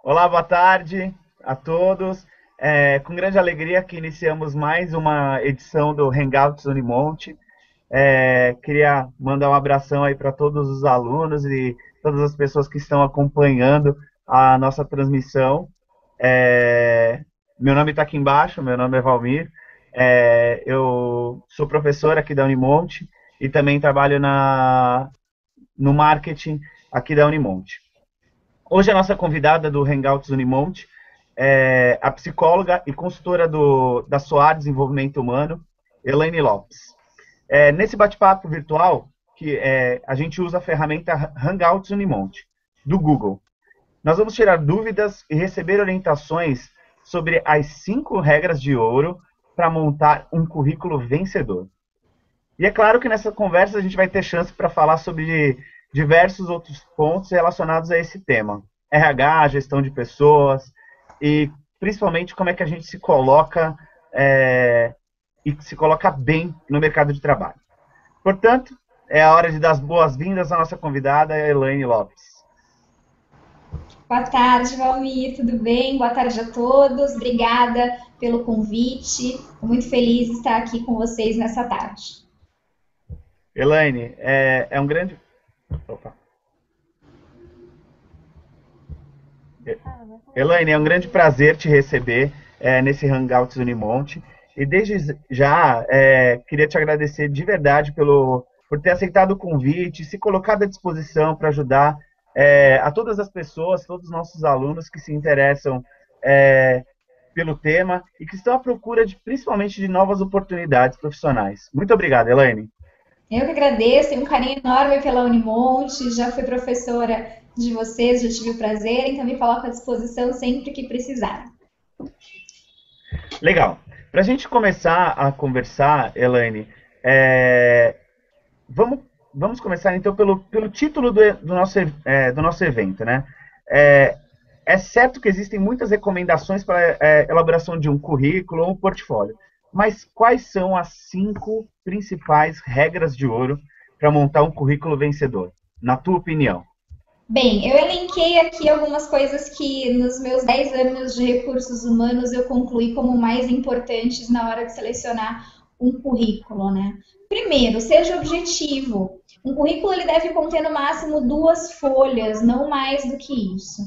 Olá, boa tarde a todos. Com grande alegria que iniciamos mais uma edição do Hangouts Unimonte. Queria mandar um abração aí para todos os alunos e todas as pessoas que estão acompanhando a nossa transmissão. Meu nome está aqui embaixo, meu nome é Valmir. Eu sou professor aqui da Unimonte e também trabalho no marketing aqui da Unimonte. Hoje a nossa convidada do Hangouts Unimonte é a psicóloga e consultora da SOAR Desenvolvimento Humano, Elaine Lopes. Nesse bate-papo virtual, a gente usa a ferramenta Hangouts Unimonte, do Google. Nós vamos tirar dúvidas e receber orientações sobre as 5 regras de ouro para montar um currículo vencedor. E é claro que nessa conversa a gente vai ter chance para falar sobre diversos outros pontos relacionados a esse tema. RH, gestão de pessoas e principalmente como é que a gente se coloca e se coloca bem no mercado de trabalho. Portanto, é a hora de dar as boas-vindas à nossa convidada, Elaine Lopes. Boa tarde, Valmir, tudo bem? Boa tarde a todos. Obrigada pelo convite. Estou muito feliz de estar aqui com vocês nessa tarde. Elaine, é um grande... Opa. Elaine, é um grande prazer te receber nesse Hangouts Unimonte. E desde já, queria te agradecer de verdade por ter aceitado o convite, se colocado à disposição para ajudar a todas as pessoas, todos os nossos alunos que se interessam pelo tema e que estão à procura principalmente de novas oportunidades profissionais. Muito obrigado, Elaine. Eu que agradeço, tenho um carinho enorme pela Unimonte, já fui professora de vocês, já tive o prazer, então me coloco à disposição sempre que precisar. Legal. Para a gente começar a conversar, Elaine, é, vamos, vamos começar então pelo título do nosso evento, né? É, é certo que existem muitas recomendações para elaboração de um currículo ou um portfólio, mas quais são as 5 principais regras de ouro para montar um currículo vencedor, na tua opinião? Bem, eu elenquei aqui algumas coisas que nos meus 10 anos de recursos humanos eu concluí como mais importantes na hora de selecionar um currículo, né? Primeiro, seja objetivo. Um currículo ele deve conter no máximo 2 folhas, não mais do que isso.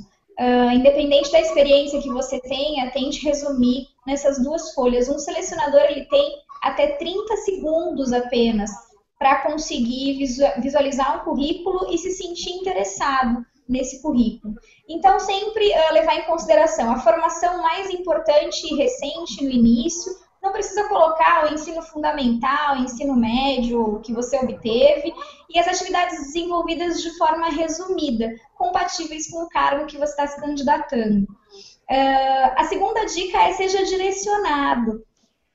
Independente da experiência que você tenha, tente resumir nessas 2 folhas. Um selecionador ele tem até 30 segundos apenas para conseguir visualizar um currículo e se sentir interessado nesse currículo. Então, sempre levar em consideração a formação mais importante e recente no início. Não precisa colocar o ensino fundamental, o ensino médio que você obteve e as atividades desenvolvidas de forma resumida, compatíveis com o cargo que você está se candidatando. A segunda dica é seja direcionado.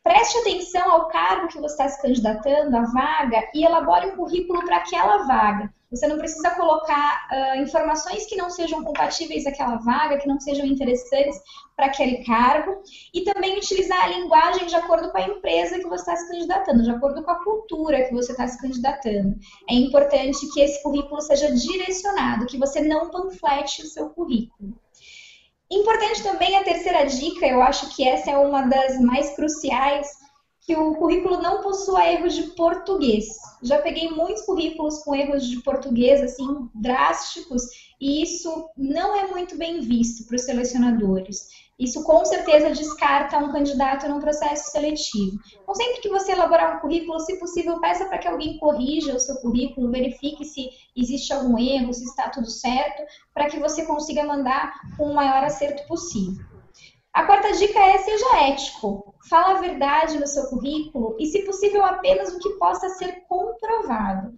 Preste atenção ao cargo que você está se candidatando, à vaga, e elabore um currículo para aquela vaga. Você não precisa colocar informações que não sejam compatíveis àquela vaga, que não sejam interessantes para aquele cargo, e também utilizar a linguagem de acordo com a empresa que você está se candidatando, de acordo com a cultura que você está se candidatando. É importante que esse currículo seja direcionado, que você não panflete o seu currículo. Importante também a terceira dica, eu acho que essa é uma das mais cruciais, que o currículo não possua erros de português. Já peguei muitos currículos com erros de português assim drásticos e isso não é muito bem visto para os selecionadores. Isso com certeza descarta um candidato num processo seletivo. Então, sempre que você elaborar um currículo, se possível, peça para que alguém corrija o seu currículo, verifique se existe algum erro, se está tudo certo, para que você consiga mandar com o maior acerto possível. A quarta dica é seja ético. Fala a verdade no seu currículo e, se possível, apenas o que possa ser comprovado.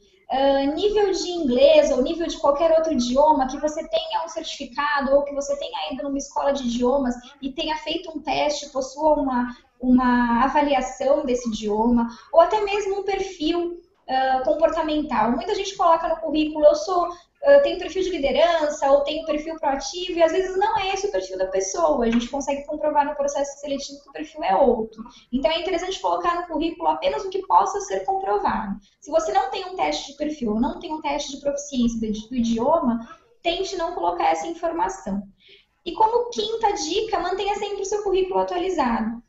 Nível de inglês ou nível de qualquer outro idioma que você tenha um certificado ou que você tenha ido numa escola de idiomas e tenha feito um teste, possua uma avaliação desse idioma, ou até mesmo um perfil comportamental. Muita gente coloca no currículo, tenho perfil de liderança ou tenho perfil proativo, e às vezes não é esse o perfil da pessoa. A gente consegue comprovar no processo seletivo que o perfil é outro. Então é interessante colocar no currículo apenas o que possa ser comprovado. Se você não tem um teste de perfil, não tem um teste de proficiência do idioma, tente não colocar essa informação. E como quinta dica, mantenha sempre o seu currículo atualizado.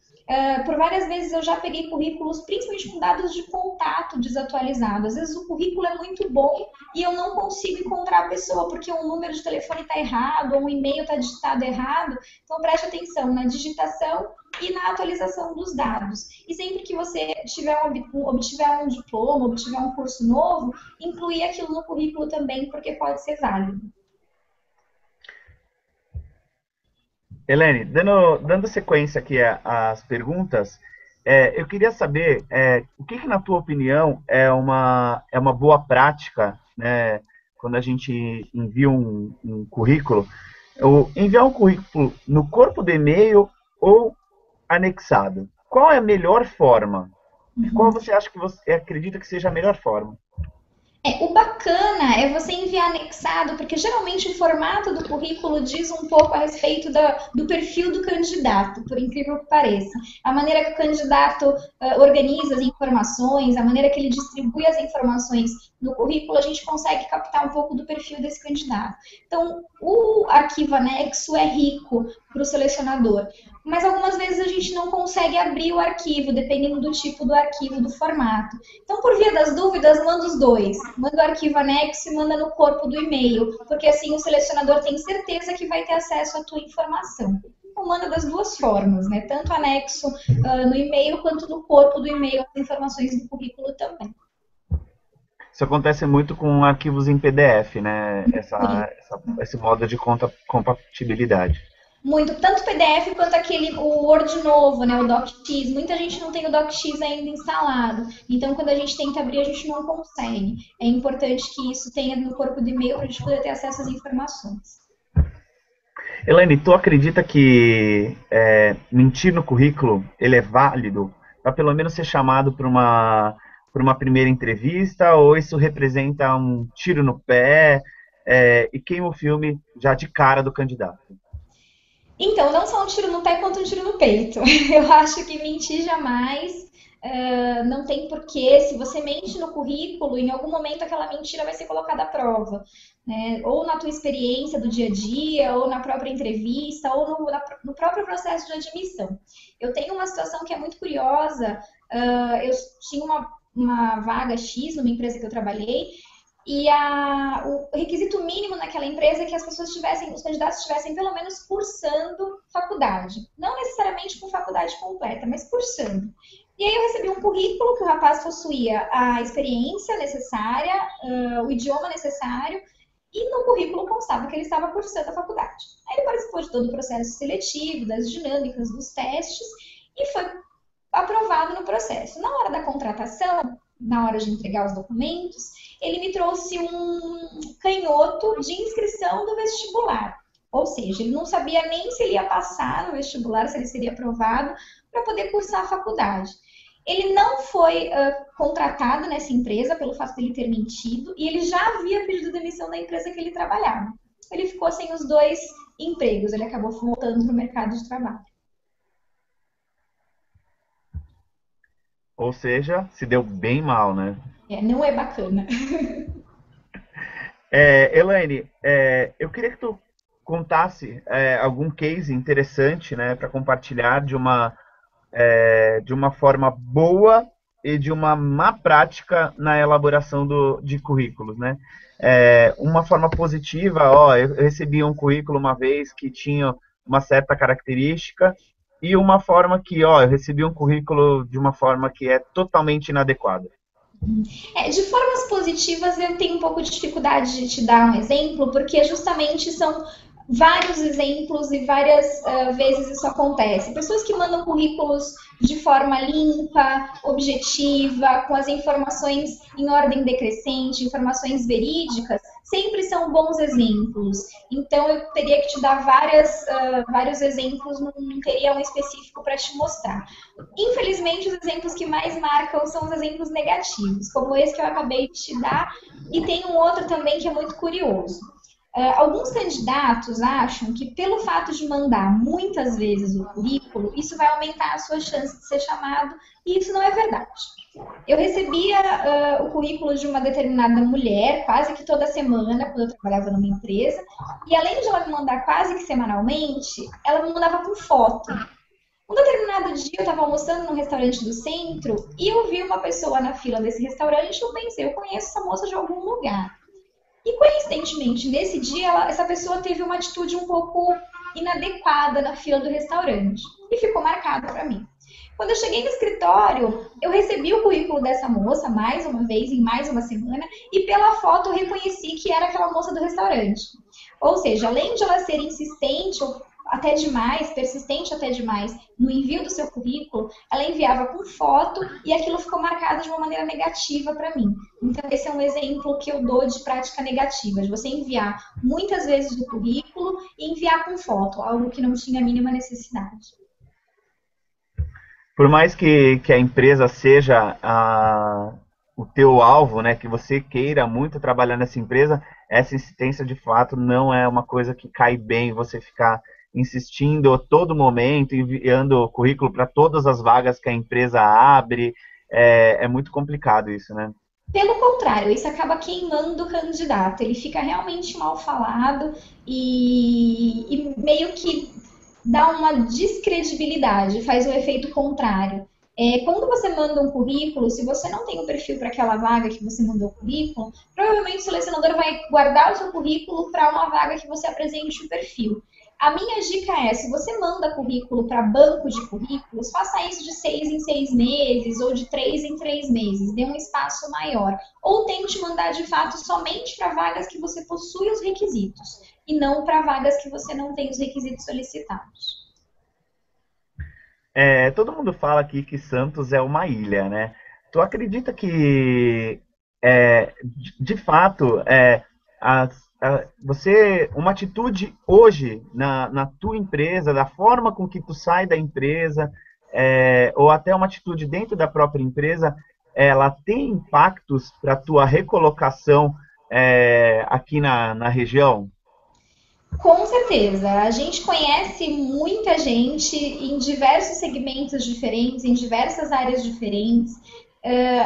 Por várias vezes eu já peguei currículos, principalmente com dados de contato desatualizados. Às vezes o currículo é muito bom e eu não consigo encontrar a pessoa porque um número de telefone está errado ou um e-mail está digitado errado. Então preste atenção na digitação e na atualização dos dados. E sempre que você obtiver um diploma, obtiver um curso novo, incluir aquilo no currículo também, porque pode ser válido. Helene, dando sequência aqui às perguntas, eu queria saber o que, na tua opinião, é uma boa prática, né, quando a gente envia um currículo, ou enviar um currículo no corpo do e-mail ou anexado. Qual é a melhor forma? Qual você acha que você acredita que seja a melhor forma? O bacana é você enviar anexado, porque geralmente o formato do currículo diz um pouco a respeito do perfil do candidato, por incrível que pareça. A maneira que o candidato organiza as informações, a maneira que ele distribui as informações no currículo, a gente consegue captar um pouco do perfil desse candidato. Então, o arquivo anexo é rico para o selecionador, mas algumas vezes a gente não consegue abrir o arquivo, dependendo do tipo do arquivo, do formato. Então, por via das dúvidas, manda os dois. Manda o arquivo anexo e manda no corpo do e-mail, porque assim o selecionador tem certeza que vai ter acesso à tua informação. Então, manda das duas formas, né? Tanto anexo no e-mail, quanto no corpo do e-mail, as informações do currículo também. Isso acontece muito com arquivos em PDF, né? Esse modo de compatibilidade. Muito, tanto o PDF quanto o Word novo, né, o DocX. Muita gente não tem o DocX ainda instalado, então quando a gente tenta abrir, a gente não consegue. É importante que isso tenha no corpo do e-mail para a gente poder ter acesso às informações. Elaine, tu acredita que mentir no currículo ele é válido para pelo menos ser chamado para uma primeira entrevista, ou isso representa um tiro no pé e queima o filme já de cara do candidato? Então, não só um tiro no pé quanto um tiro no peito. Eu acho que mentir jamais não tem porquê. Se você mente no currículo, em algum momento aquela mentira vai ser colocada à prova, né? Ou na tua experiência do dia a dia, ou na própria entrevista, ou no próprio processo de admissão. Eu tenho uma situação que é muito curiosa. Eu tinha uma vaga X numa empresa que eu trabalhei, e o requisito mínimo naquela empresa é que as pessoas os candidatos estivessem pelo menos cursando faculdade. Não necessariamente com faculdade completa, mas cursando. E aí eu recebi um currículo que o rapaz possuía a experiência necessária, o idioma necessário, e no currículo constava que ele estava cursando a faculdade. Aí ele participou de todo o processo seletivo, das dinâmicas, dos testes, e foi aprovado no processo. Na hora da contratação, na hora de entregar os documentos, ele me trouxe um canhoto de inscrição do vestibular. Ou seja, ele não sabia nem se ele ia passar no vestibular, se ele seria aprovado para poder cursar a faculdade. Ele não foi contratado nessa empresa pelo fato de ele ter mentido, e ele já havia pedido demissão da empresa que ele trabalhava. Ele ficou sem os dois empregos, ele acabou voltando para o mercado de trabalho. Ou seja, se deu bem mal, né? Não é bacana. Elaine, eu queria que tu contasse algum case interessante, né, para compartilhar de uma forma boa e de uma má prática na elaboração de currículos, né? Uma forma positiva, eu recebi um currículo uma vez que tinha uma certa característica, e uma forma que, eu recebi um currículo de uma forma que é totalmente inadequada. De formas positivas, eu tenho um pouco de dificuldade de te dar um exemplo, porque justamente são vários exemplos e várias vezes isso acontece. Pessoas que mandam currículos de forma limpa, objetiva, com as informações em ordem decrescente, informações verídicas, sempre são bons exemplos. Então, eu teria que te dar vários exemplos, não teria um específico para te mostrar. Infelizmente, os exemplos que mais marcam são os exemplos negativos, como esse que eu acabei de te dar, e tem um outro também que é muito curioso. Alguns candidatos acham que pelo fato de mandar muitas vezes o currículo, isso vai aumentar a sua chance de ser chamado, e isso não é verdade. Eu recebia o currículo de uma determinada mulher quase que toda semana, quando eu trabalhava numa empresa, e além de ela me mandar quase que semanalmente, ela me mandava com foto. Um determinado dia eu estava almoçando num restaurante do centro e eu vi uma pessoa na fila desse restaurante e eu pensei, eu conheço essa moça de algum lugar. E coincidentemente, nesse dia, essa pessoa teve uma atitude um pouco inadequada na fila do restaurante e ficou marcado para mim. Quando eu cheguei no escritório, eu recebi o currículo dessa moça mais uma vez, em mais uma semana, e pela foto eu reconheci que era aquela moça do restaurante. Ou seja, além de ela ser insistente ou até demais, persistente até demais, no envio do seu currículo, ela enviava com foto e aquilo ficou marcado de uma maneira negativa para mim. Então, esse é um exemplo que eu dou de prática negativa, de você enviar muitas vezes o currículo e enviar com foto, algo que não tinha a mínima necessidade. Por mais que a empresa seja o teu alvo, né, que você queira muito trabalhar nessa empresa, essa insistência de fato não é uma coisa que cai bem você ficar insistindo a todo momento, enviando currículo para todas as vagas que a empresa abre. É muito complicado isso, né? Pelo contrário, isso acaba queimando o candidato. Ele fica realmente mal falado e meio que dá uma descredibilidade, faz o efeito contrário. Quando você manda um currículo, se você não tem o perfil para aquela vaga que você mandou o currículo, provavelmente o selecionador vai guardar o seu currículo para uma vaga que você apresente o perfil. A minha dica é, se você manda currículo para banco de currículos, faça isso de 6 em 6 meses ou de 3 em 3 meses, dê um espaço maior. Ou tente mandar de fato somente para vagas que você possui os requisitos e não para vagas que você não tem os requisitos solicitados. Todo mundo fala aqui que Santos é uma ilha, né? Tu acredita que, de fato, uma atitude hoje na tua empresa, da forma com que tu sai da empresa, ou até uma atitude dentro da própria empresa, ela tem impactos para a tua recolocação aqui na região? Com certeza, a gente conhece muita gente em diversos segmentos diferentes, em diversas áreas diferentes.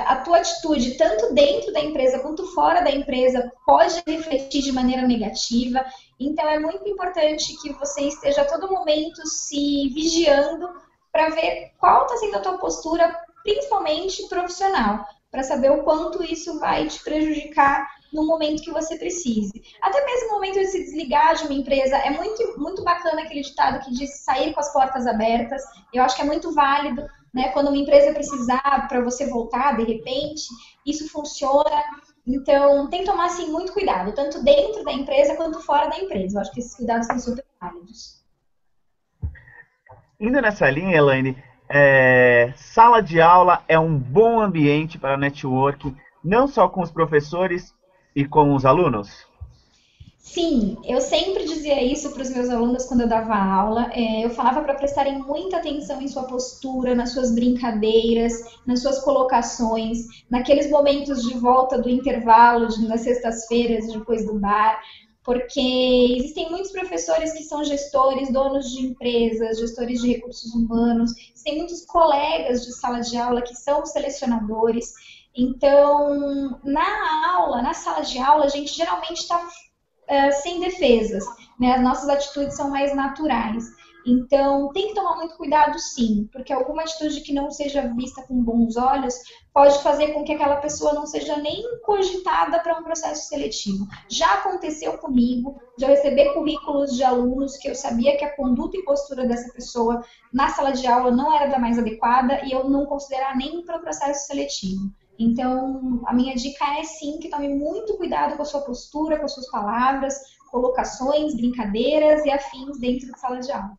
A tua atitude, tanto dentro da empresa quanto fora da empresa, pode refletir de maneira negativa. Então, é muito importante que você esteja a todo momento se vigiando para ver qual está sendo a tua postura, principalmente profissional, para saber o quanto isso vai te prejudicar no momento que você precise. Até mesmo no momento de se desligar de uma empresa, é muito, muito bacana aquele ditado que diz sair com as portas abertas. Eu acho que é muito válido, né? Quando uma empresa precisar para você voltar, de repente, isso funciona. Então, tem que tomar, assim, muito cuidado, tanto dentro da empresa quanto fora da empresa. Eu acho que esses cuidados são super válidos. Indo nessa linha, Elaine, sala de aula é um bom ambiente para networking, não só com os professores e com os alunos? Sim, eu sempre dizia isso para os meus alunos quando eu dava aula. Eu falava para prestarem muita atenção em sua postura, nas suas brincadeiras, nas suas colocações, naqueles momentos de volta do intervalo, nas sextas-feiras, depois do bar, porque existem muitos professores que são gestores, donos de empresas, gestores de recursos humanos, tem muitos colegas de sala de aula que são selecionadores. Então, na aula, na sala de aula, a gente geralmente está sem defesas, né? As nossas atitudes são mais naturais. Então, tem que tomar muito cuidado, sim, porque alguma atitude que não seja vista com bons olhos pode fazer com que aquela pessoa não seja nem cogitada para um processo seletivo. Já aconteceu comigo, de eu receber currículos de alunos que eu sabia que a conduta e postura dessa pessoa na sala de aula não era da mais adequada e eu não considerar nem para o processo seletivo. Então, a minha dica é sim que tome muito cuidado com a sua postura, com as suas palavras, colocações, brincadeiras e afins dentro de sala de aula.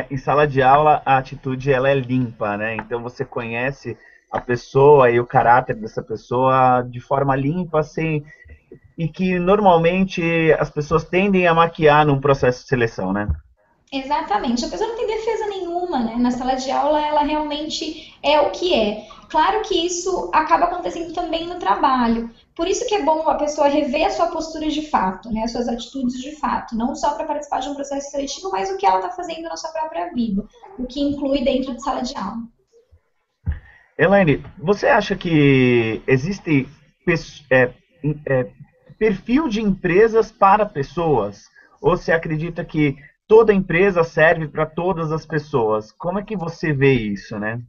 Em sala de aula, a atitude ela é limpa, né? Então você conhece a pessoa e o caráter dessa pessoa de forma limpa, assim, e que normalmente as pessoas tendem a maquiar num processo de seleção, né? Exatamente. A pessoa não tem defesa nenhuma, né? Na sala de aula, ela realmente é o que é. Claro que isso acaba acontecendo também no trabalho. Por isso que é bom a pessoa rever a sua postura de fato, né? As suas atitudes de fato. Não só para participar de um processo seletivo, mas o que ela está fazendo na sua própria vida. O que inclui dentro de sala de aula. Elaine, você acha que existe pes- é, é, perfil de empresas para pessoas? Ou você acredita que toda empresa serve para todas as pessoas? Como é que você vê isso, né?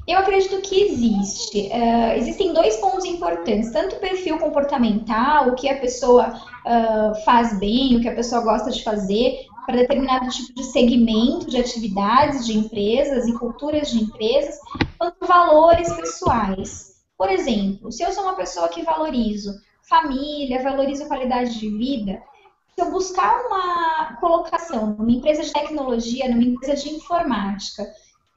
Eu acredito que existe. Existem dois pontos importantes, tanto o perfil comportamental, o que a pessoa faz bem, o que a pessoa gosta de fazer para determinado tipo de segmento de atividades de empresas e culturas de empresas, quanto valores pessoais. Por exemplo, se eu sou uma pessoa que valorizo família, valorizo qualidade de vida, se eu buscar uma colocação numa empresa de tecnologia, numa empresa de informática,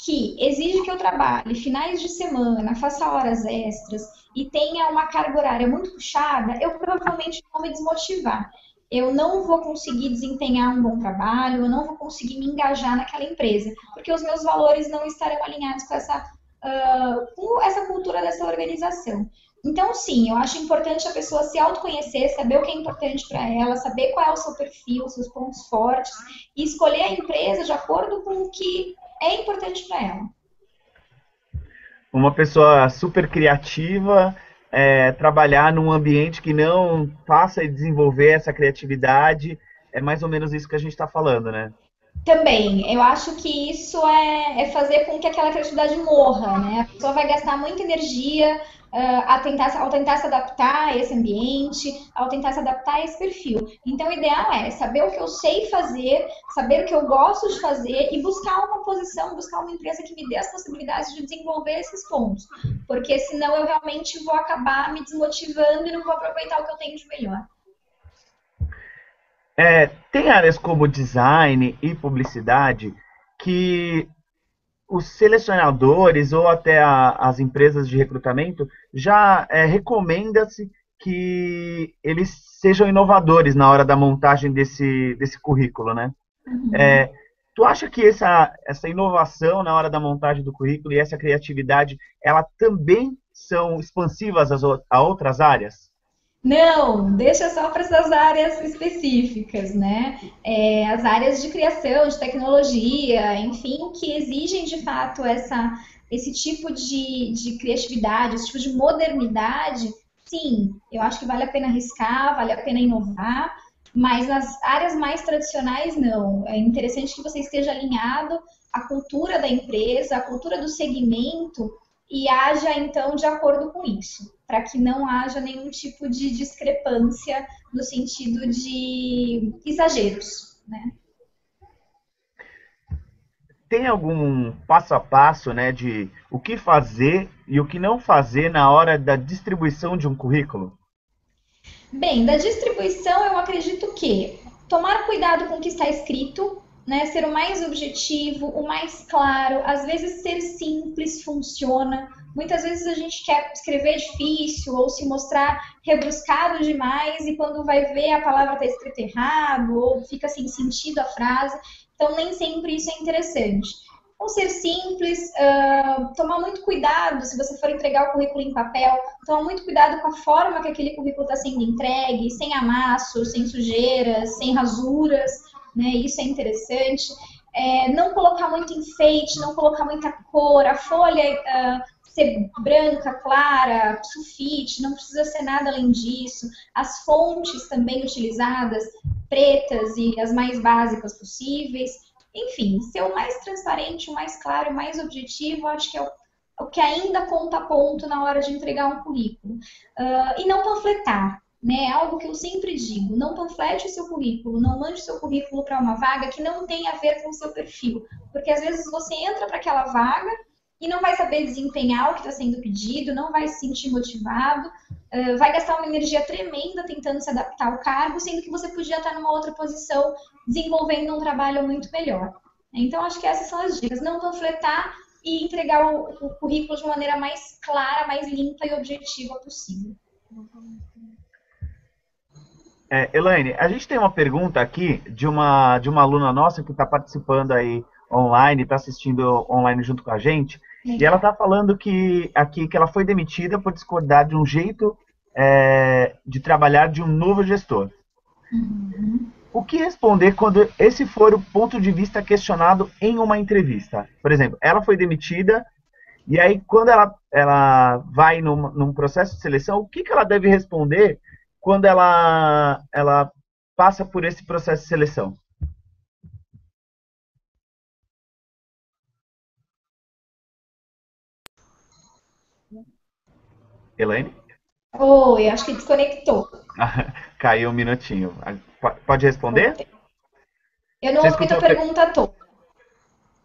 que exige que eu trabalhe finais de semana, faça horas extras e tenha uma carga horária muito puxada, eu provavelmente vou me desmotivar. Eu não vou conseguir desempenhar um bom trabalho, eu não vou conseguir me engajar naquela empresa, porque os meus valores não estarão alinhados com essa cultura dessa organização. Então, sim, eu acho importante a pessoa se autoconhecer, saber o que é importante para ela, saber qual é o seu perfil, os seus pontos fortes e escolher a empresa de acordo com o que é importante para ela. Uma pessoa super criativa, trabalhar num ambiente que não faça desenvolver essa criatividade, é mais ou menos isso que a gente está falando, né? Também, eu acho que isso é fazer com que aquela criatividade morra, né? A pessoa vai gastar muita energia ao tentar se adaptar a esse ambiente, ao tentar se adaptar a esse perfil. Então, o ideal é saber o que eu sei fazer, saber o que eu gosto de fazer e buscar uma posição, buscar uma empresa que me dê as possibilidades de desenvolver esses pontos. Porque senão eu realmente vou acabar me desmotivando e não vou aproveitar o que eu tenho de melhor. Tem áreas como design e publicidade que os selecionadores ou até as empresas de recrutamento já recomenda-se que eles sejam inovadores na hora da montagem desse currículo, né? É, tu acha que essa inovação na hora da montagem do currículo e essa criatividade, ela também são expansivas a outras áreas? Não, deixa só para essas áreas específicas, né? As áreas de criação, de tecnologia, enfim, que exigem de fato esse tipo de criatividade, esse tipo de modernidade, sim, eu acho que vale a pena arriscar, vale a pena inovar, mas nas áreas mais tradicionais, não. É interessante que você esteja alinhado à cultura da empresa, à cultura do segmento e haja então de acordo com isso, para que não haja nenhum tipo de discrepância no sentido de exageros, né? Tem algum passo a passo, né, de o que fazer e o que não fazer na hora da distribuição de um currículo? Bem, da distribuição eu acredito que tomar cuidado com o que está escrito, né, ser o mais objetivo, o mais claro, às vezes ser simples funciona. Muitas vezes a gente quer escrever difícil ou se mostrar rebuscado demais e quando vai ver a palavra está escrita errado ou fica sem sentido a frase. Então nem sempre isso é interessante. Ou ser simples, tomar muito cuidado se você for entregar o currículo em papel, tomar muito cuidado com a forma que aquele currículo está sendo entregue, sem amasso, sem sujeiras, sem rasuras, né? Isso é interessante. Não colocar muito enfeite, não colocar muita cor, a folha ser branca, clara, sulfite, não precisa ser nada além disso. As fontes também utilizadas, pretas e as mais básicas possíveis. Enfim, ser o mais transparente, o mais claro, o mais objetivo, acho que é o que ainda conta ponto na hora de entregar um currículo. E não panfletar, né? É algo que eu sempre digo, não panflete o seu currículo, não mande o seu currículo para uma vaga que não tem a ver com o seu perfil, porque às vezes você entra para aquela vaga e não vai saber desempenhar o que está sendo pedido, não vai se sentir motivado, vai gastar uma energia tremenda tentando se adaptar ao cargo, sendo que você podia estar numa outra posição desenvolvendo um trabalho muito melhor. Então, acho que essas são as dicas. Não panfletar e entregar o currículo de uma maneira mais clara, mais limpa e objetiva possível. Elaine, a gente tem uma pergunta aqui de uma aluna nossa que está participando aí online, está assistindo online junto com a gente, e ela Legal. está falando que ela foi demitida por discordar de um jeito de trabalhar de um novo gestor. Uhum. O que responder quando esse for o ponto de vista questionado em uma entrevista? Por exemplo, ela foi demitida E aí, quando ela vai num processo de seleção, o que ela deve responder quando ela passa por esse processo de seleção? Elaine? Oi, acho que desconectou. Caiu um minutinho. Pode responder? Voltei. Eu não Você ouvi tua escutou pergunta toda.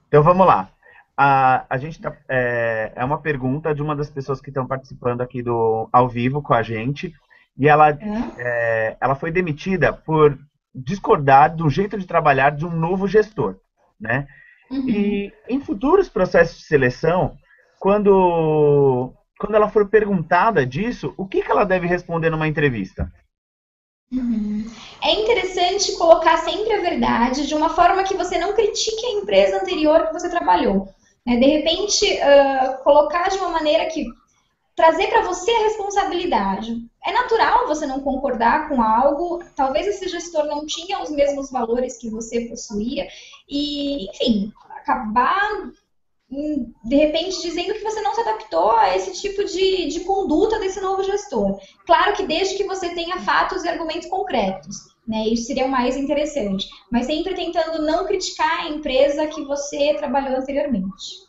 Então vamos lá. A gente é uma pergunta de uma das pessoas que estão participando aqui do ao vivo com a gente, e Hã? ela foi demitida por discordar do jeito de trabalhar de um novo gestor, né? Uhum. E em futuros processos de seleção, quando ela for perguntada disso, o que ela deve responder numa entrevista? Uhum. É interessante colocar sempre a verdade de uma forma que você não critique a empresa anterior que você trabalhou. Né? De repente, colocar de uma maneira que trazer para você a responsabilidade. É natural você não concordar com algo, talvez esse gestor não tinha os mesmos valores que você possuía, e, enfim, acabar de repente dizendo que você não se adaptou a esse tipo de conduta desse novo gestor. Claro que desde que você tenha fatos e argumentos concretos, né? Isso seria o mais interessante. Mas sempre tentando não criticar a empresa que você trabalhou anteriormente.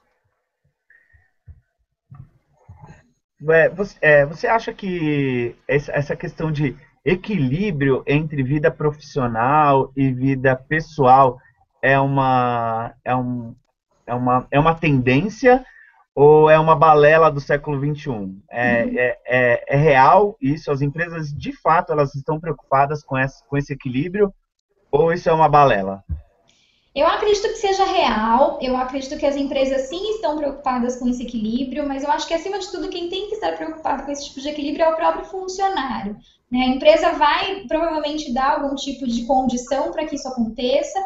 Você acha que essa questão de equilíbrio entre vida profissional e vida pessoal é uma tendência ou é uma balela do século XXI? É real isso? As empresas, de fato, elas estão preocupadas com esse equilíbrio ou isso é uma balela? Eu acredito que seja real, eu acredito que as empresas sim estão preocupadas com esse equilíbrio, mas eu acho que acima de tudo quem tem que estar preocupado com esse tipo de equilíbrio é o próprio funcionário. Né? A empresa vai provavelmente dar algum tipo de condição para que isso aconteça,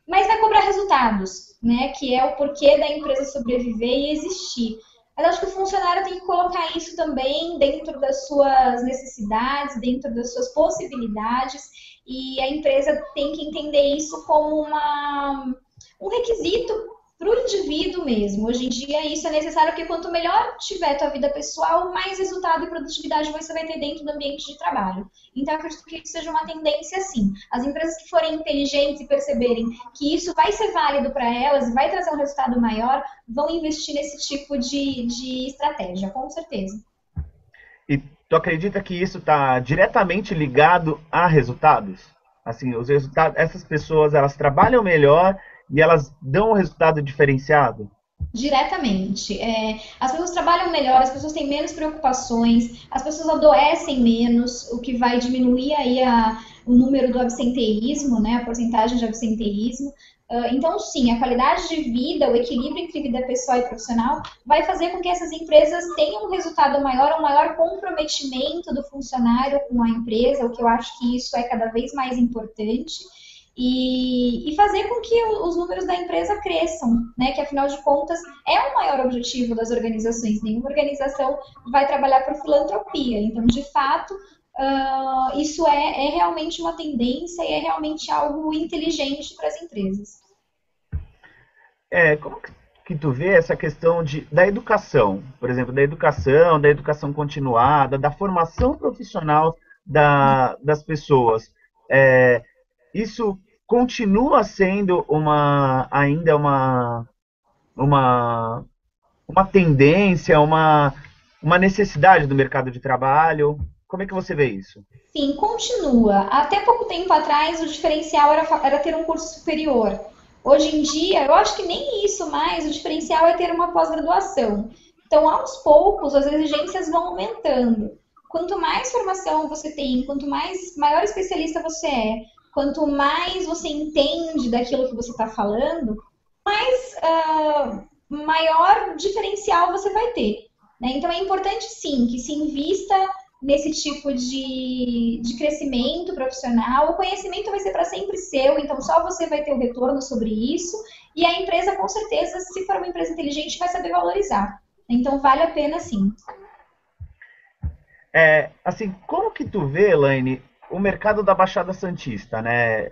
mas vai cobrar resultados, né? Que é o porquê da empresa sobreviver e existir. Mas acho que o funcionário tem que colocar isso também dentro das suas necessidades, dentro das suas possibilidades, e a empresa tem que entender isso como um requisito para o indivíduo mesmo. Hoje em dia isso é necessário porque quanto melhor tiver a tua vida pessoal, mais resultado e produtividade você vai ter dentro do ambiente de trabalho. Então eu acredito que isso seja uma tendência sim. As empresas que forem inteligentes e perceberem que isso vai ser válido para elas e vai trazer um resultado maior, vão investir nesse tipo de estratégia, com certeza. E tu acredita que isso está diretamente ligado a resultados? Assim, os resultados, essas pessoas elas trabalham melhor e elas dão um resultado diferenciado? Diretamente. As pessoas trabalham melhor, as pessoas têm menos preocupações, as pessoas adoecem menos, o que vai diminuir aí o número do absenteísmo, né, a porcentagem de absenteísmo. Então, sim, a qualidade de vida, o equilíbrio entre vida pessoal e profissional vai fazer com que essas empresas tenham um resultado maior, um maior comprometimento do funcionário com a empresa, o que eu acho que isso é cada vez mais importante e fazer com que os números da empresa cresçam, né? Que afinal de contas é o maior objetivo das organizações. Nenhuma organização vai trabalhar por filantropia. Então, de fato, isso é realmente uma tendência e é realmente algo inteligente para as empresas. Como que tu vê essa questão da educação, por exemplo, da educação continuada, da formação profissional das pessoas? É, isso continua sendo ainda uma, uma tendência, uma necessidade do mercado de trabalho? Como é que você vê isso? Sim, continua. Até pouco tempo atrás, o diferencial era ter um curso superior. Hoje em dia, eu acho que nem isso mais, o diferencial é ter uma pós-graduação. Então, aos poucos, as exigências vão aumentando. Quanto mais formação você tem, quanto mais maior especialista você é, quanto mais você entende daquilo que você está falando, maior diferencial você vai ter. Né? Então é importante sim que se invista nesse tipo de crescimento profissional. O conhecimento vai ser para sempre seu, então só você vai ter o retorno sobre isso. E a empresa, com certeza, se for uma empresa inteligente, vai saber valorizar. Então vale a pena sim. Assim, como que tu vê, Elaine, o mercado da Baixada Santista, né?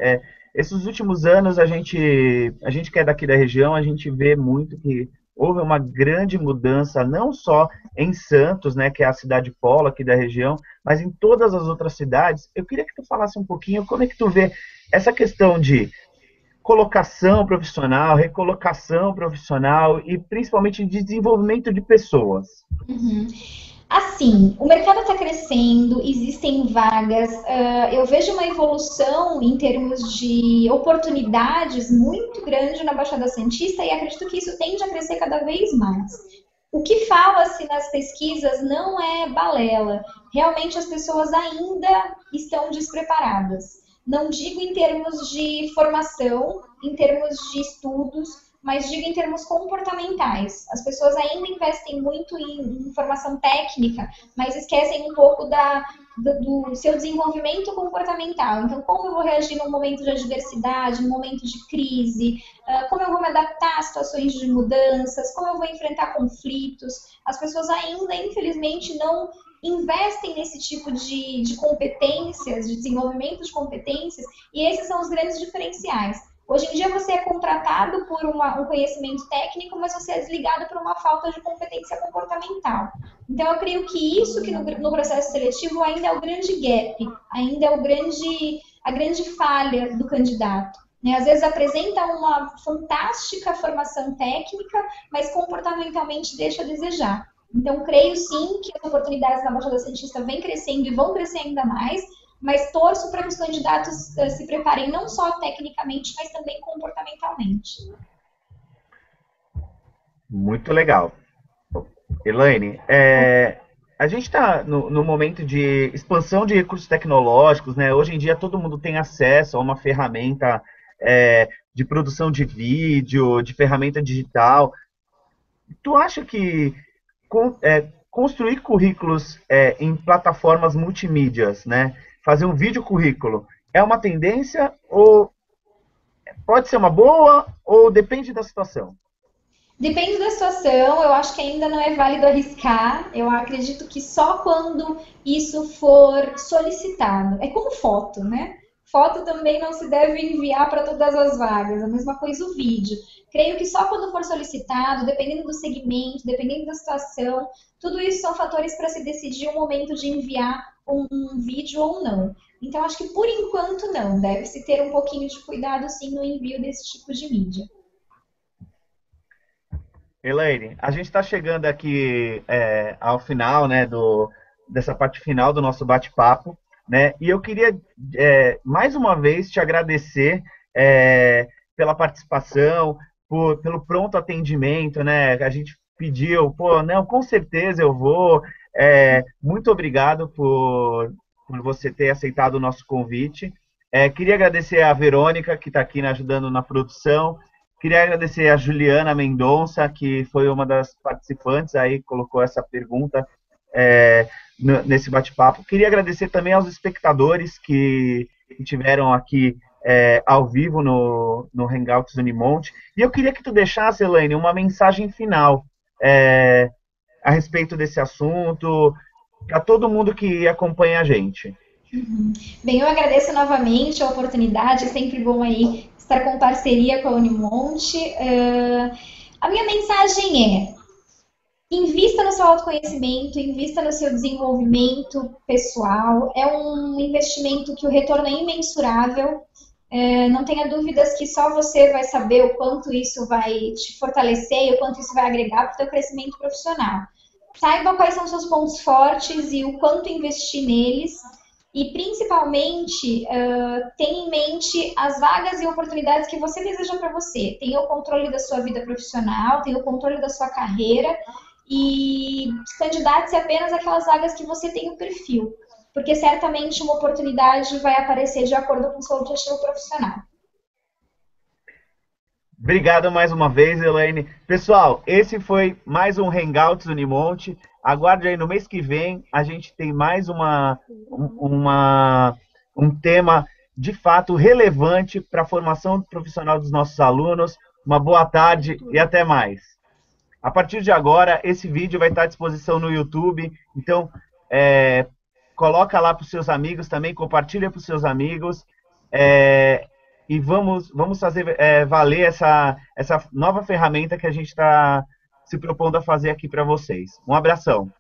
Esses últimos anos a gente que é daqui da região, a gente vê muito que houve uma grande mudança, não só em Santos, né, que é a cidade polo aqui da região, mas em todas as outras cidades. Eu queria que tu falasse um pouquinho como é que tu vê essa questão de colocação profissional, recolocação profissional e principalmente de desenvolvimento de pessoas. Uhum. Assim, o mercado está crescendo, existem vagas, eu vejo uma evolução em termos de oportunidades muito grande na Baixada Santista e acredito que isso tende a crescer cada vez mais. O que fala-se nas pesquisas não é balela. Realmente as pessoas ainda estão despreparadas. Não digo em termos de formação, em termos de estudos, mas digo em termos comportamentais. As pessoas ainda investem muito em formação técnica, mas esquecem um pouco do seu desenvolvimento comportamental. Então, como eu vou reagir num momento de adversidade, num momento de crise, como eu vou me adaptar a situações de mudanças, como eu vou enfrentar conflitos. As pessoas ainda, infelizmente, não investem nesse tipo de competências, de desenvolvimento de competências, e esses são os grandes diferenciais. Hoje em dia você é contratado por um conhecimento técnico, mas você é desligado por uma falta de competência comportamental. Então eu creio que isso que no processo seletivo ainda é o grande gap, ainda é a grande falha do candidato. Né? Às vezes apresenta uma fantástica formação técnica, mas comportamentalmente deixa a desejar. Então, creio sim que as oportunidades na Baixada Santista vêm crescendo e vão crescer ainda mais, mas torço para que os candidatos se preparem não só tecnicamente, mas também comportamentalmente. Muito legal. Elaine, a gente está no momento de expansão de recursos tecnológicos, né? Hoje em dia todo mundo tem acesso a uma ferramenta de produção de vídeo, de ferramenta digital. Tu acha que construir currículos em plataformas multimídias, né? Fazer um vídeo currículo, é uma tendência ou pode ser uma boa ou depende da situação? Depende da situação, eu acho que ainda não é válido arriscar. Eu acredito que só quando isso for solicitado. É como foto, né? Foto também não se deve enviar para todas as vagas, a mesma coisa o vídeo. Creio que só quando for solicitado, dependendo do segmento, dependendo da situação, tudo isso são fatores para se decidir o momento de enviar um vídeo ou não. Então, acho que por enquanto não. Deve-se ter um pouquinho de cuidado, sim, no envio desse tipo de mídia. Elaine, a gente está chegando aqui ao final, né, dessa parte final do nosso bate-papo, né? E eu queria mais uma vez te agradecer pela participação, pelo pronto atendimento, né? A gente pediu, pô, não, com certeza eu vou. Muito obrigado por você ter aceitado o nosso convite. Queria agradecer a Verônica, que está aqui ajudando na produção. Queria agradecer a Juliana Mendonça, que foi uma das participantes aí, colocou essa pergunta nesse bate-papo. Queria agradecer também aos espectadores que tiveram aqui ao vivo no Hangouts Unimonte. E eu queria que tu deixasse, Elaine, uma mensagem final a respeito desse assunto, para todo mundo que acompanha a gente. Uhum. Bem, eu agradeço novamente a oportunidade, é sempre bom aí estar com parceria com a Unimonte. A minha mensagem é: invista no seu autoconhecimento, invista no seu desenvolvimento pessoal. É um investimento que o retorno é imensurável. Não tenha dúvidas que só você vai saber o quanto isso vai te fortalecer e o quanto isso vai agregar para o seu crescimento profissional. Saiba quais são os seus pontos fortes e o quanto investir neles. E, principalmente, tenha em mente as vagas e oportunidades que você deseja para você. Tenha o controle da sua vida profissional, tenha o controle da sua carreira e candidate-se apenas àquelas vagas que você tem o perfil, porque certamente uma oportunidade vai aparecer de acordo com o seu objetivo profissional. Obrigado mais uma vez, Elaine. Pessoal, esse foi mais um Hangouts Unimonte. Aguarde aí no mês que vem, a gente tem mais um tema de fato relevante para a formação profissional dos nossos alunos. Uma boa tarde e até mais. A partir de agora, esse vídeo vai estar à disposição no YouTube, então coloca lá para os seus amigos também, compartilha para os seus amigos. E vamos fazer valer essa nova ferramenta que a gente está se propondo a fazer aqui para vocês. Um abração.